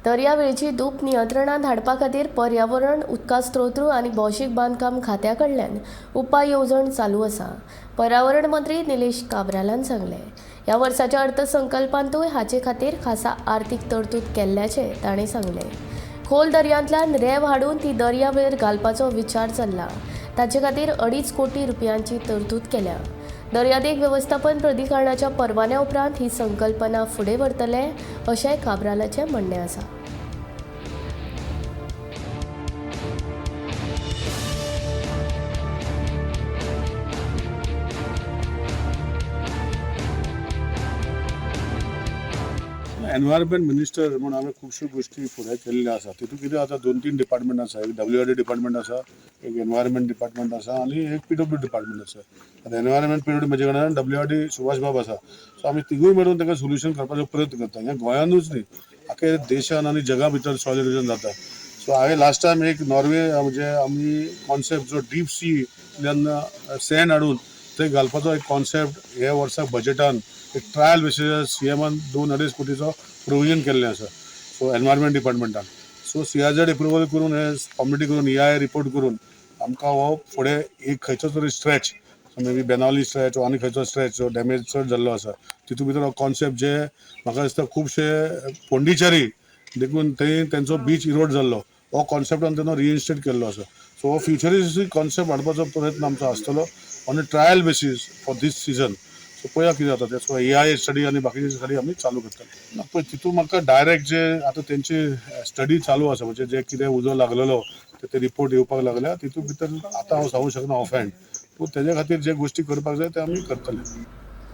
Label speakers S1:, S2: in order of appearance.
S1: दर्यावेळची धूप नियंत्रणात हाडपा खातीर पर्यावरण, उदका स्त्रोत आनी भौशीक बांदकाम खात्या कडल्यान उपाय येवजण चालू आसा. पर्यावरण मंत्री निलेश काब्रालान सांगले. ह्या वर्साच्या अर्थसंकल्पांतूय हाचे खातीर खासा आर्थीक तरतूद केल्ल्याचे ताणें सांगले. खोल दर्यांतल्यान रेंव हाडून ती दर्यावेळेर घालपाचो विचार चल्ला. ताचे खातीर 2.5 कोटी रुपयांची तरतूद केल्या. दर्यादेग वेवस्थापन प्राधिकरणाच्या परवान्या उपरांत ही संकल्पना फुडें व्हरतले अशें काब्रालाचें म्हणणें आसा.
S2: एनवायरमेंट मिनिस्टर म्हणून हांवें खुबश्यो गोश्टी फुडें केल्ल्यो आसा. तितूंत कितें आतां 2-3 डिपार्टमेंट आसा. एक WRD डिपार्टमेंट आसा, एक एनवायरमेंट डिपार्टमेंट आसा आनी एक PWD डिपार्टमेंट आसा. आतां एनवायरमेंट PWD म्हजे कडल्यान WRD सुभाष बाब आसा. सो आमी तिगूय मेळून ताका सोल्युशन करपाचो प्रयत्न करता. हें गोंयानूच न्ही, आख्या देशान आनी जगा भितर सॉयल इरोजन जाता. सो हांवें लास्ट टायम एक नॉर्वे म्हणजे आमी कॉन्सेप्ट जो डीप सींतल्यान सँड हाडून थंय घालपाचो एक कॉन्सेप्ट ह्या वर्साक बजेटान एक ट्रायल बेसिसार CMन 2-2.5 कोटीचो प्रोविजन केल्लें आसा. सो एनवायरमेंट डिपार्टमेंटान सो CRZ एप्रुवल करून हे कॉमिटी करून EIA रिपोर्ट करून आमकां हो फुडें एक खंयचो तरी stretch may be Benaulim stretch वा आनी खंयचो स्ट्रेच जो डॅमेज चड जाल्लो आसा तितूंत भितर हो कॉन्सेप्ट जे म्हाका दिसता खुबशे पोंडिचेरी देखून थंय तेंचो बीच इरोड जाल्लो हो कॉन्सेप्टान तेन्ना रिइन्स्टेट केल्लो आसा. सो हो फ्युचरिस्टीक कॉन्सेप्ट हाडपाचो प्रयत्न आमचो आसतलो on a trial basis for this season. So पळया कितें जाता तें. सो EIA स्टडी आनी बाकीची स्टडी आमी चालू करतले. पळय तितूंत म्हाका डायरेक्ट जे आतां तेंची स्टडी चालू आसा म्हणजे जे कितें उजो लागलेलो ते रिपोर्ट येवपाक लागल्या तितूंत भितर आतां हांव सांगूंक शकना ऑफ हँड. पूण तेजे खातीर जे गोश्टी करपाक जाय ते आमी करतले.